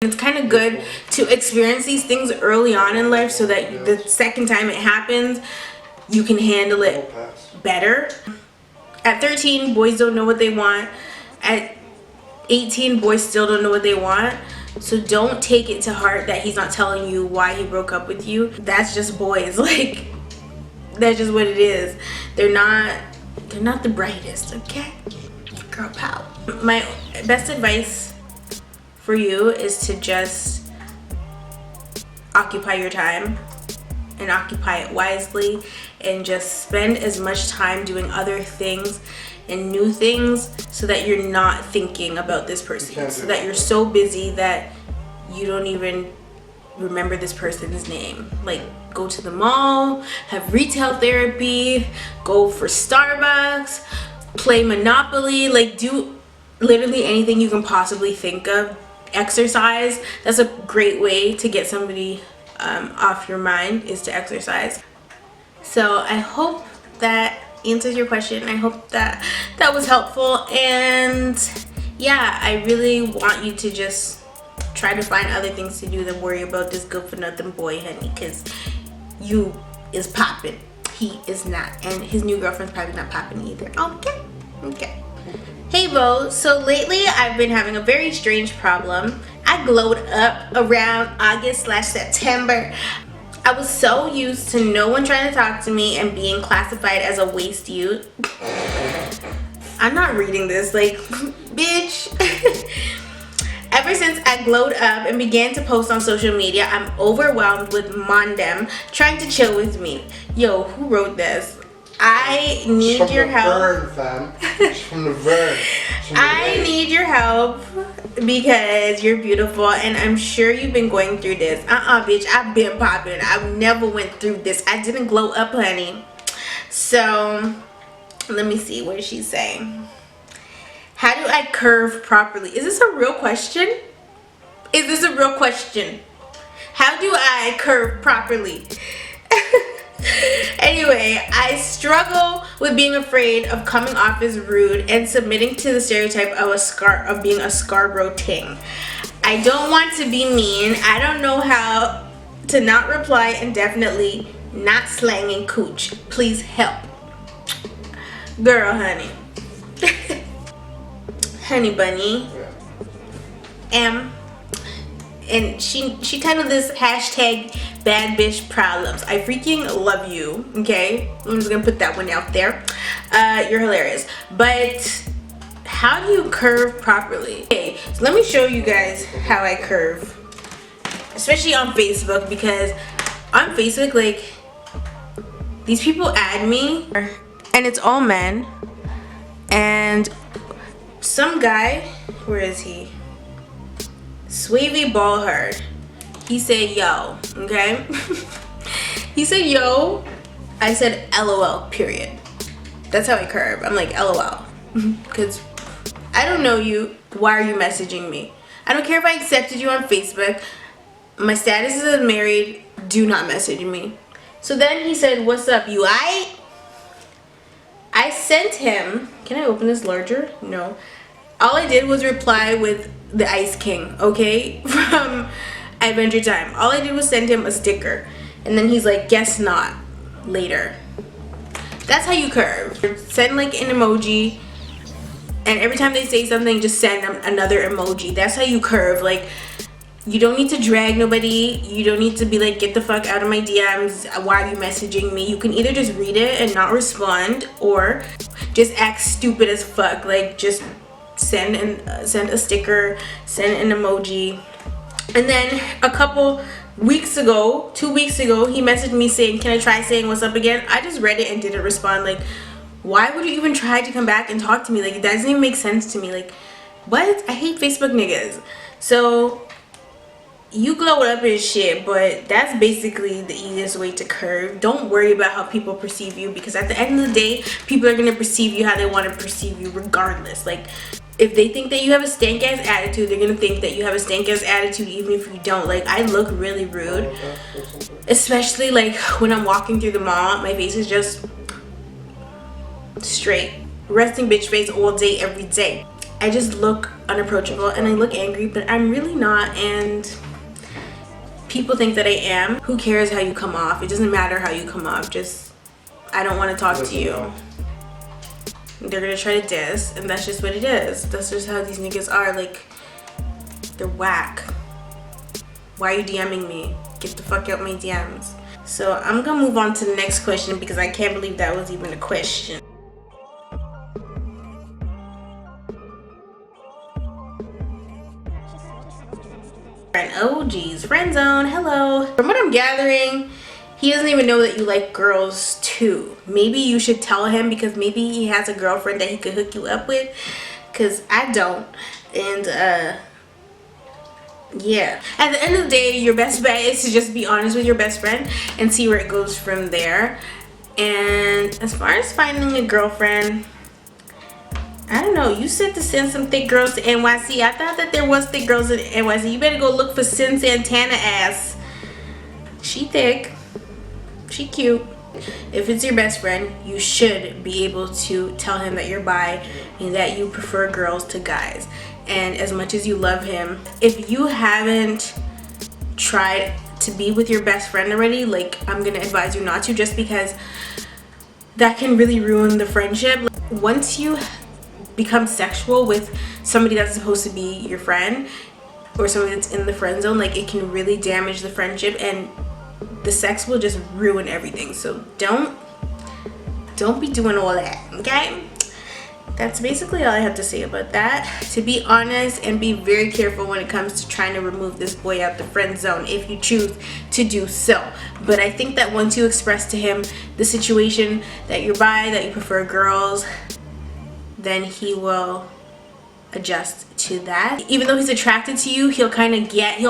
It's kind of good to experience these things early on in life so that the second time it happens, you can handle it better. At 13, boys don't know what they want. At 18, boys still don't know what they want. So don't take it to heart that he's not telling you why he broke up with you. That's just boys. Like, that's just what it is. They're not the brightest, okay? Girl power. My best advice for you is to just occupy your time and occupy it wisely, and just spend as much time doing other things and new things so that you're not thinking about this person, so that you're so busy that you don't even remember this person's name. Like, go to the mall, have retail therapy, go for Starbucks, play Monopoly, like do literally anything you can possibly think of. Exercise. That's a great way to get somebody off your mind, is to exercise. So I hope that answers your question. I hope that was helpful, and yeah, I really want you to just try to find other things to do than worry about this good for nothing boy, honey, because you is popping, he is not, and his new girlfriend's probably not popping either. Okay. Hey Bo, so lately I've been having a very strange problem. I glowed up around August/September. I was so used to no one trying to talk to me and being classified as a waste youth. I'm not reading this, like, bitch. Ever since I glowed up and began to post on social media, I'm overwhelmed with Mondem trying to chill with me. Yo, who wrote this? I need your help. It's from the Vern. I need your help because you're beautiful, and I'm sure you've been going through this. Bitch, I've been popping. I've never went through this. I didn't glow up, honey. So let me see what she's saying. How do I curve properly? Is this a real question? Is this a real question? How do I curve properly? Anyway, I struggle with being afraid of coming off as rude and submitting to the stereotype of being a Scarborough ting. I don't want to be mean. I don't know how to not reply, and definitely not slanging cooch. Please help. Girl, honey. Honey bunny. And she titled this hashtag bad bitch problems. I freaking love you, okay? I'm just gonna put that one out there. You're hilarious. But how do you curve properly? Okay, so let me show you guys how I curve. Especially on Facebook, because on Facebook, like, these people add me and it's all men. And some guy, where is he? Swavy Ballhard. He said yo, okay? He said yo. I said LOL, period. That's how I curve. I'm like LOL. Because I don't know you. Why are you messaging me? I don't care if I accepted you on Facebook. My status is married. Do not message me. So then he said, what's up, you aight? I sent him, can I open this larger? No. All I did was reply with the Ice King, okay? From Adventure Time. All I did was send him a sticker. And then he's like, guess not, later. That's how you curve. Send like an emoji, and every time they say something, just send them another emoji. That's how you curve. Like, you don't need to drag nobody. You don't need to be like, get the fuck out of my DMs. Why are you messaging me? You can either just read it and not respond, or just act stupid as fuck. Like, just send a sticker, send an emoji. And then a couple weeks ago, 2 weeks ago, he messaged me saying, can I try saying what's up again? I just read it and didn't respond. Like, why would you even try to come back and talk to me? Like, that doesn't even make sense to me. Like, what? I hate Facebook niggas. So you glow up and shit, but that's basically the easiest way to curve. Don't worry about how people perceive you, because at the end of the day, people are gonna perceive you how they want to perceive you regardless. Like, if they think that you have a stank ass attitude, they're gonna think that you have a stank ass attitude even if you don't. Like, I look really rude, especially like when I'm walking through the mall. My face is just straight resting bitch face all day every day. I just look unapproachable and I look angry, but I'm really not. And people think that I am. Who cares how you come off? It doesn't matter how you come off. Just, I don't want to talk to you. They're gonna try to diss, and that's just what it is. That's just how these niggas are. Like, they're whack. Why are you DMing me? Get the fuck out my DMs. So I'm gonna move on to the next question because I can't believe that was even a question. Oh geez, friend zone, hello. From what I'm gathering, he doesn't even know that you like girls too. Maybe you should tell him, because maybe he has a girlfriend that he could hook you up with, because I don't. And yeah, at the end of the day, your best bet is to just be honest with your best friend and see where it goes from there. And as far as finding a girlfriend, I don't know. You said to send some thick girls to NYC. I thought that there was thick girls in NYC. You better go look for Sin Santana ass. She thick. She cute. If it's your best friend, you should be able to tell him that you're bi and that you prefer girls to guys. And as much as you love him, if you haven't tried to be with your best friend already, like, I'm gonna advise you not to, just because that can really ruin the friendship. Once you become sexual with somebody that's supposed to be your friend, or somebody that's in the friend zone, like, it can really damage the friendship, and the sex will just ruin everything. So don't be doing all that, okay? That's basically all I have to say about that. To be honest, and be very careful when it comes to trying to remove this boy out the friend zone if you choose to do so. But I think that once you express to him the situation, that you're bi, that you prefer girls, then he will adjust to that. Even though he's attracted to you, he'll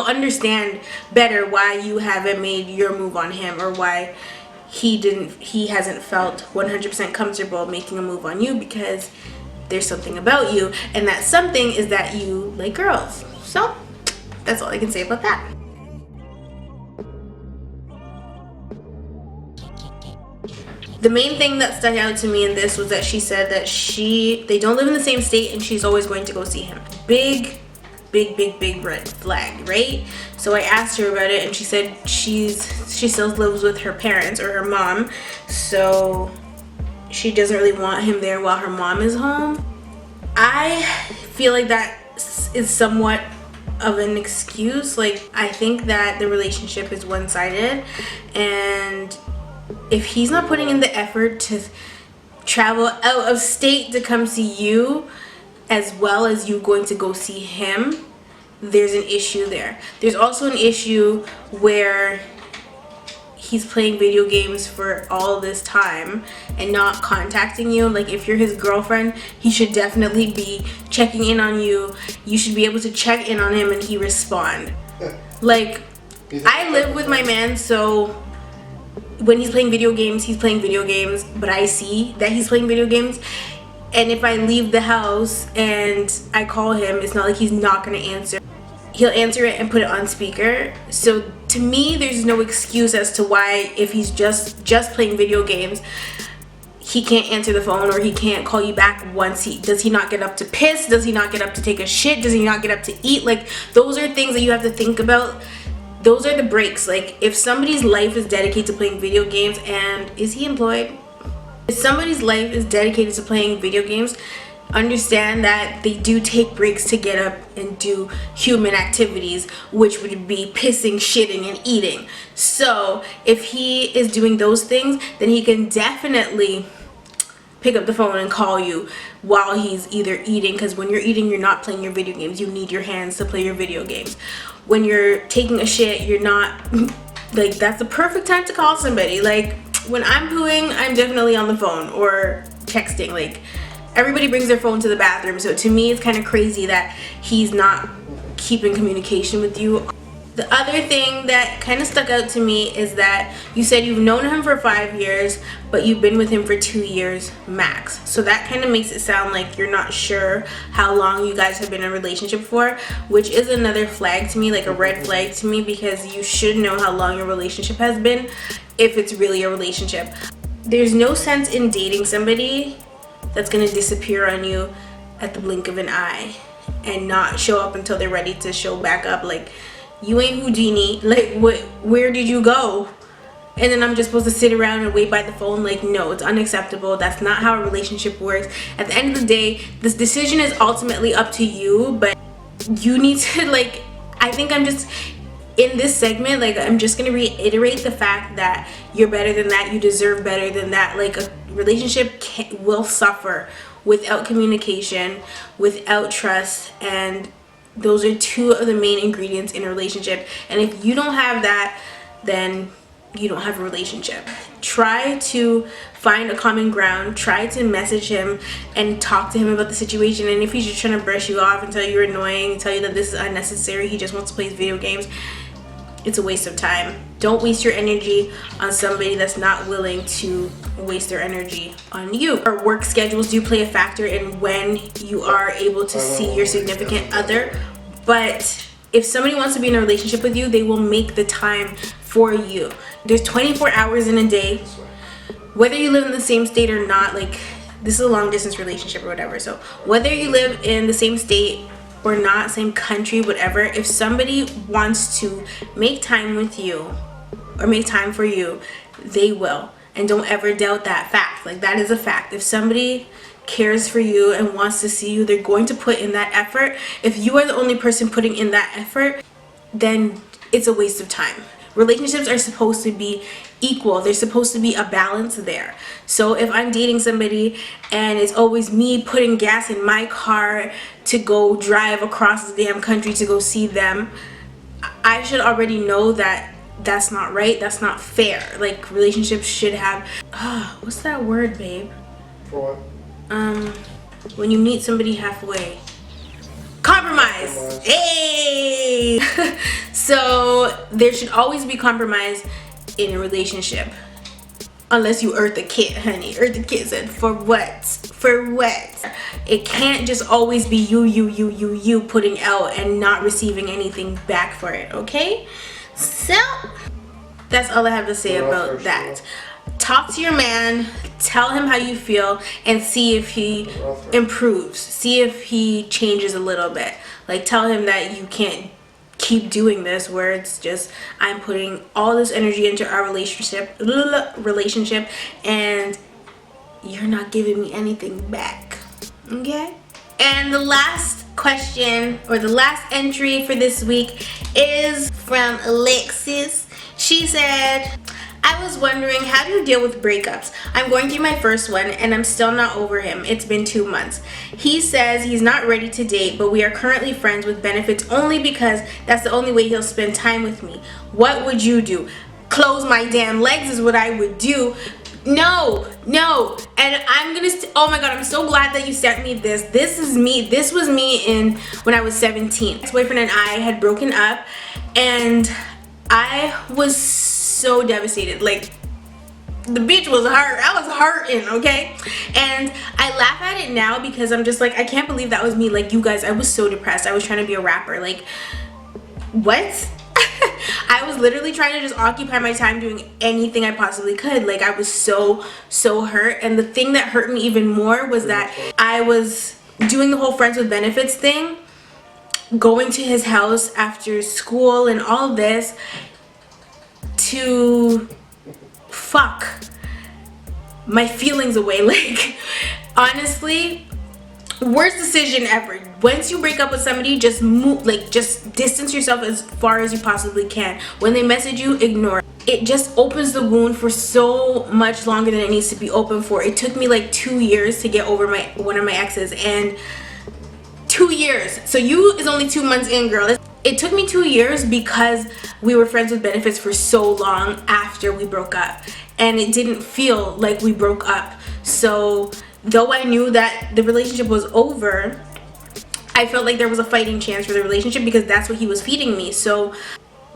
understand better why you haven't made your move on him, or why he hasn't felt 100% comfortable making a move on you, because there's something about you, and that something is that you like girls. So that's all I can say about that. The main thing that stuck out to me in this was that she said that they don't live in the same state, and she's always going to go see him. Big red flag, right? So I asked her about it, and she said she still lives with her parents, or her mom, so she doesn't really want him there while her mom is home. I feel like that is somewhat of an excuse. Like, I think that the relationship is one-sided, and if he's not putting in the effort to travel out of state to come see you, as well as you going to go see him, there's an issue there. There's also an issue where he's playing video games for all this time and not contacting you. Like, if you're his girlfriend, he should definitely be checking in on you. You should be able to check in on him and he respond. Like, I live with my man, so when he's playing video games, but I see that he's playing video games. And if I leave the house and I call him, it's not like he's not gonna answer. He'll answer it and put it on speaker. So to me, there's no excuse as to why, if he's just playing video games, he can't answer the phone, or he can't call you back does he not get up to piss? Does he not get up to take a shit? Does he not get up to eat? Like, those are things that you have to think about. Those are the breaks. Like, if somebody's life is dedicated to playing video games, and is he employed? If somebody's life is dedicated to playing video games, understand that they do take breaks to get up and do human activities, which would be pissing, shitting, and eating. So if he is doing those things, then he can definitely pick up the phone and call you while he's either eating, because when you're eating, you're not playing your video games. You need your hands to play your video games. When you're taking a shit, you're not, like, that's the perfect time to call somebody. Like, when I'm pooing, I'm definitely on the phone or texting. Like, everybody brings their phone to the bathroom, so to me it's kind of crazy that he's not keeping communication with you. The other thing that kind of stuck out to me is that you said you've known him for 5 years, but you've been with him for 2 years max. So that kind of makes it sound like you're not sure how long you guys have been in a relationship for, which is another flag to me, like a red flag to me, because you should know how long your relationship has been if it's really a relationship. There's no sense in dating somebody that's gonna disappear on you at the blink of an eye and not show up until they're ready to show back up. Like, you ain't Houdini. Like, where did you go? And then I'm just supposed to sit around and wait by the phone? Like, no, it's unacceptable. That's not how a relationship works. At the end of the day, this decision is ultimately up to you, but you need to, like, I think I'm just, in this segment, like, I'm just gonna reiterate the fact that you're better than that, you deserve better than that. Like, a relationship will suffer without communication, without trust, and those are two of the main ingredients in a relationship. And if you don't have that, then you don't have a relationship. Try to find a common ground. Try to message him and talk to him about the situation. And if he's just trying to brush you off and tell you you're annoying, tell you that this is unnecessary, he just wants to play his video games, it's a waste of time. Don't waste your energy on somebody that's not willing to waste their energy on you. Our work schedules do play a factor in when you are able to see your significant other, but if somebody wants to be in a relationship with you, they will make the time for you. There's 24 hours in a day. Whether you live in the same state or not, like, this is a long distance relationship or whatever, so whether you live in the same state or not, same country, whatever, if somebody wants to make time with you or make time for you, they will. And don't ever doubt that fact. Like, that is a fact. If somebody cares for you and wants to see you, they're going to put in that effort. If you are the only person putting in that effort, then it's a waste of time. Relationships are supposed to be equal. There's supposed to be a balance there. So if I'm dating somebody and it's always me putting gas in my car to go drive across the damn country to go see them, I should already know that that's not right. That's not fair. Like, relationships should have, what's that word, babe? For what? When you meet somebody halfway. Compromise. Hey. So there should always be compromise in a relationship, unless you Eartha Kitt, honey. Eartha Kitt said, for what? For what? It can't just always be you putting out and not receiving anything back for it. Okay, so that's all I have to say about that. Talk to your man, tell him how you feel, and see if he improves. See if he changes a little bit. Like, tell him that you can't keep doing this where it's just, I'm putting all this energy into our relationship and you're not giving me anything back. Okay? And the last question, or the last entry for this week, is from Alexis. She said, I was wondering, how do you deal with breakups? I'm going through my first one and I'm still not over him. It's been 2 months. He says he's not ready to date, but we are currently friends with benefits only because that's the only way he'll spend time with me. What would you do? Close my damn legs is what I would do. No. And I'm gonna, oh my god, I'm so glad that you sent me this. This was me when I was 17. My boyfriend and I had broken up and I was so devastated. Like, the bitch was hurt. I was hurting, okay? And I laugh at it now because I'm just like, I can't believe that was me. Like, you guys, I was so depressed. I was trying to be a rapper. Like, what? I was literally trying to just occupy my time doing anything I possibly could. Like, I was so hurt. And the thing that hurt me even more was that I was doing the whole friends with benefits thing, going to his house after school and all this to fuck my feelings away. Like, honestly, worst decision ever. Once you break up with somebody, just move, like, just distance yourself as far as you possibly can. When they message you, ignore it. It just opens the wound for so much longer than it needs to be open for. It took me like 2 years to get over one of my exes, and 2 years. So you is only 2 months in, girl. It took me 2 years because we were friends with benefits for so long after we broke up, and it didn't feel like we broke up. So though I knew that the relationship was over, I felt like there was a fighting chance for the relationship because that's what he was feeding me. So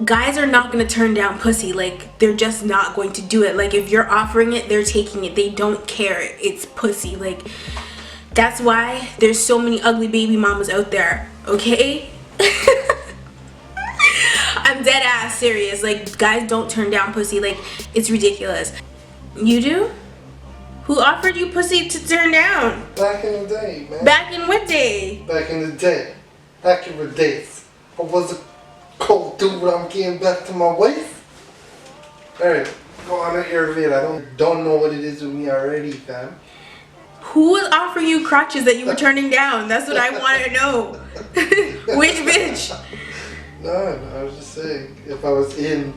guys are not going to turn down pussy. Like, they're just not going to do it. Like, if you're offering it, they're taking it. They don't care. It's pussy. Like, that's why there's so many ugly baby mamas out there, okay? I'm dead ass serious. Like, guys don't turn down pussy. Like, it's ridiculous. You do? Who offered you pussy to turn down? Back in the day, man. Back in what day? Back in the day. Back in the days. I was a cold dude when I'm getting back to my wife. Alright, go on and air it. I don't know what it is with me already, fam. Who was offering you crotches that you were turning down? That's what I want to know. Which bitch? No, I was just saying, if I was in...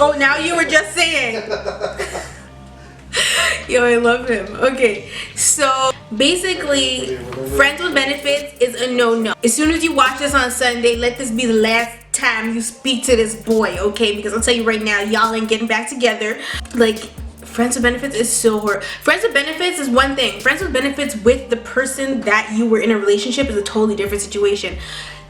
Oh, now you were just saying. Yo, I love him. Okay, so basically, friends with benefits is a no-no. As soon as you watch this on Sunday, let this be the last time you speak to this boy, okay? Because I'll tell you right now, y'all ain't getting back together. Like, friends with benefits is so horrible. Friends with benefits is one thing. Friends with benefits with the person that you were in a relationship is a totally different situation.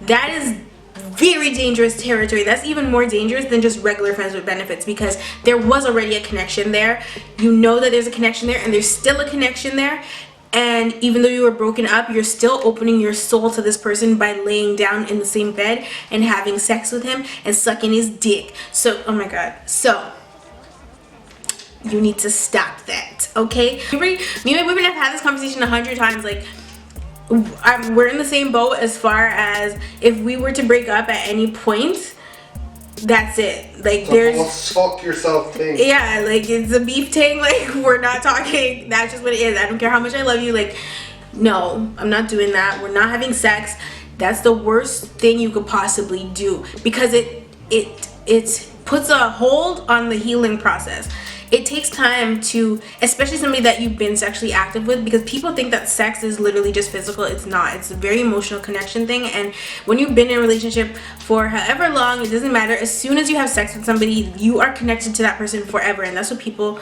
That is very dangerous territory. That's even more dangerous than just regular friends with benefits, because there was already a connection there. You know that there's a connection there, and there's still a connection there. And even though you were broken up, you're still opening your soul to this person by laying down in the same bed and having sex with him and sucking his dick. So, oh my god. So you need to stop that, okay? Me and my boyfriend have had this conversation 100 times. Like, we're in the same boat as far as if we were to break up at any point, that's it. Like, there's fuck yourself thing. Yeah, like, it's a beef thing. Like, we're not talking. That's just what it is. I don't care how much I love you. Like, no, I'm not doing that. We're not having sex. That's the worst thing you could possibly do, because it puts a hold on the healing process. It takes time to, especially somebody that you've been sexually active with, because people think that sex is literally just physical. It's not. It's a very emotional connection thing. And when you've been in a relationship for however long, it doesn't matter. As soon as you have sex with somebody, you are connected to that person forever. And that's what people,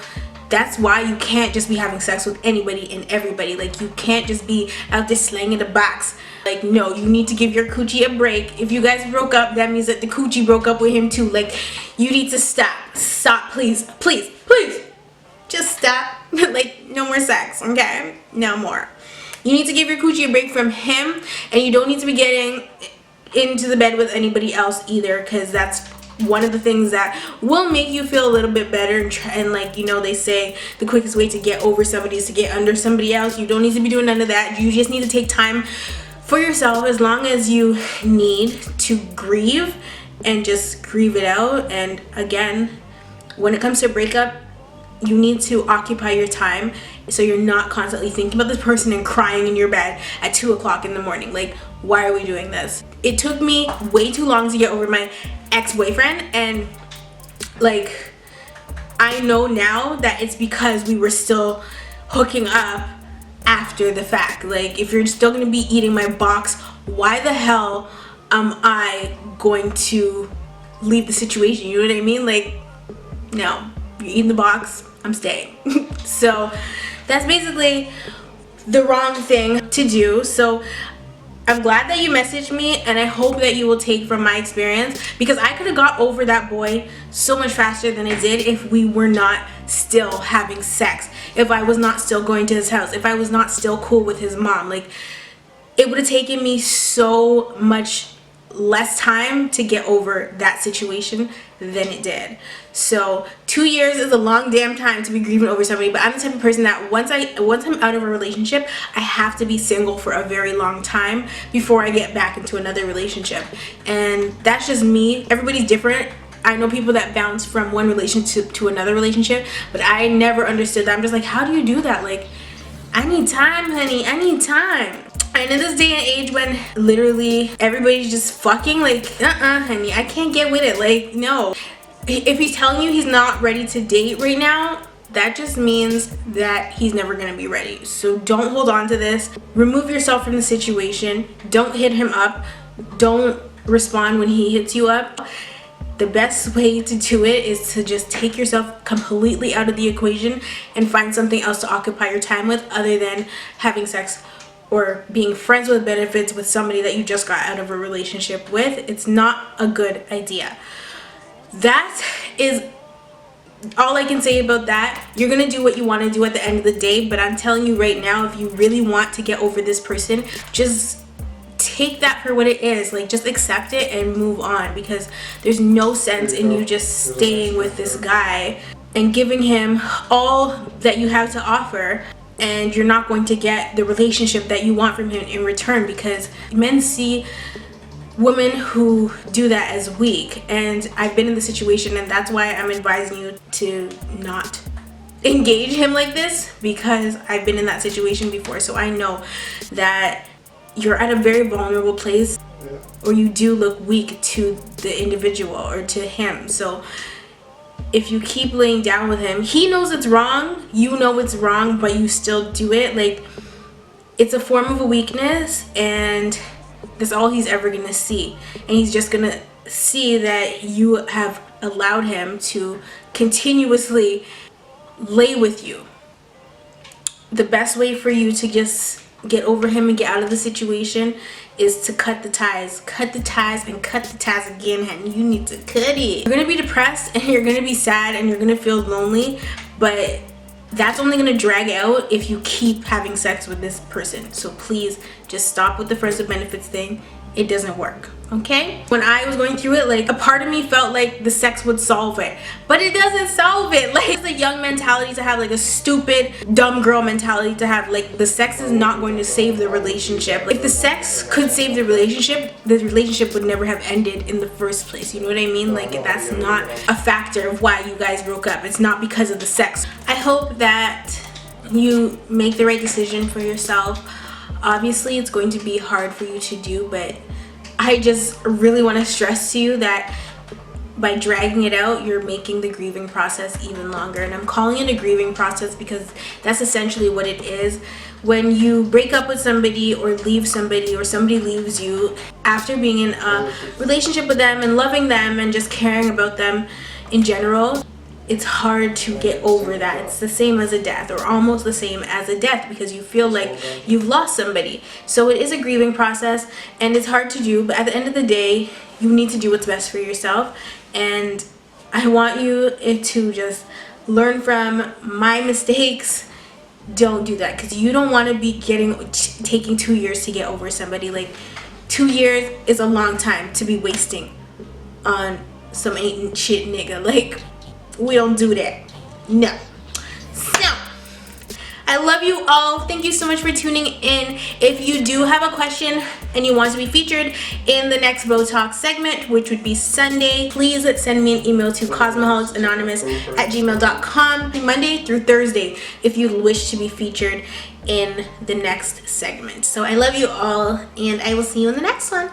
that's why you can't just be having sex with anybody and everybody. Like, you can't just be out there slanging the box. Like, no, you need to give your coochie a break. If you guys broke up, that means that the coochie broke up with him too. Like, you need to stop. Stop, please. Please. Please. Just stop. Like, no more sex, okay? No more. You need to give your coochie a break from him, and you don't need to be getting into the bed with anybody else either, because that's one of the things that will make you feel a little bit better. And like, you know, they say the quickest way to get over somebody is to get under somebody else. You don't need to be doing none of that. You just need to take time for yourself, as long as you need to grieve, and just grieve it out. And again, when it comes to breakup, you need to occupy your time, so you're not constantly thinking about this person and crying in your bed at 2 o'clock in the morning. Like, why are we doing this? It took me way too long to get over my ex-boyfriend, and like, I know now that it's because we were still hooking up after the fact. Like, if you're still gonna be eating my box, why the hell am I going to leave the situation? You know what I mean? Like, no, you're eating the box, I'm staying. So that's basically the wrong thing to do. So I'm glad that you messaged me, and I hope that you will take from my experience, because I could have got over that boy so much faster than I did if we were not still having sex, if I was not still going to his house, if I was not still cool with his mom. Like, it would have taken me so much less time to get over that situation than it did. So 2 years is a long damn time to be grieving over somebody, but I'm the type of person that once I'm out of a relationship, I have to be single for a very long time before I get back into another relationship. And that's just me. Everybody's different. I know people that bounce from one relationship to another relationship, but I never understood that. I'm just like, how do you do that? Like, I need time, honey. I need time. And in this day and age when literally everybody's just fucking, like, honey, I can't get with it. Like, no. If he's telling you he's not ready to date right now, that just means that he's never gonna be ready. So don't hold on to this. Remove yourself from the situation. Don't hit him up. Don't respond when he hits you up. The best way to do it is to just take yourself completely out of the equation and find something else to occupy your time with, other than having sex or being friends with benefits with somebody that you just got out of a relationship with. It's not a good idea. That is all I can say about that. You're gonna do what you want to do at the end of the day, but I'm telling you right now, if you really want to get over this person, just take that for what it is. Like, just accept it and move on, because there's no sense in you just staying with this guy and giving him all that you have to offer, and you're not going to get the relationship that you want from him in return, because men see women who do that as weak. And I've been in the situation, and that's why I'm advising you to not engage him like this, because I've been in that situation before. So I know that you're at a very vulnerable place, or you do look weak to the individual or to him. So if you keep laying down with him, he knows it's wrong, you know it's wrong, but you still do it. Like, it's a form of a weakness, and that's all he's ever gonna see. And he's just gonna see that you have allowed him to continuously lay with you. The best way for you to just get over him and get out of the situation is to cut the ties and cut the ties again, honey. You need to cut it. You're gonna be depressed, and you're gonna be sad, and you're gonna feel lonely, but that's only gonna drag out if you keep having sex with this person. So please just stop with the friends with benefits thing. It doesn't work, okay? When I was going through it, like, a part of me felt like the sex would solve it, but it doesn't solve it. Like, it's a young mentality to have, like a stupid, dumb girl mentality to have. Like, the sex is not going to save the relationship. Like, if the sex could save the relationship would never have ended in the first place. You know what I mean? Like, that's not a factor of why you guys broke up. It's not because of the sex. I hope that you make the right decision for yourself. Obviously, it's going to be hard for you to do, but I just really want to stress to you that by dragging it out, you're making the grieving process even longer. And I'm calling it a grieving process because that's essentially what it is. When you break up with somebody or leave somebody, or somebody leaves you after being in a relationship with them and loving them and just caring about them in general, it's hard to get over that. It's the same as a death, or almost the same as a death, because you feel like you've lost somebody. So it is a grieving process, and it's hard to do, but at the end of the day, you need to do what's best for yourself. And I want you to just learn from my mistakes. Don't do that, because you don't want to be taking 2 years to get over somebody. Like, 2 years is a long time to be wasting on some ain't shit nigga. Like, we don't do that. No. So, I love you all. Thank you so much for tuning in. If you do have a question and you want to be featured in the next Botox segment, which would be Sunday, please send me an email to cosmoholicsanonymous@gmail.com Monday through Thursday if you wish to be featured in the next segment. So I love you all, and I will see you in the next one.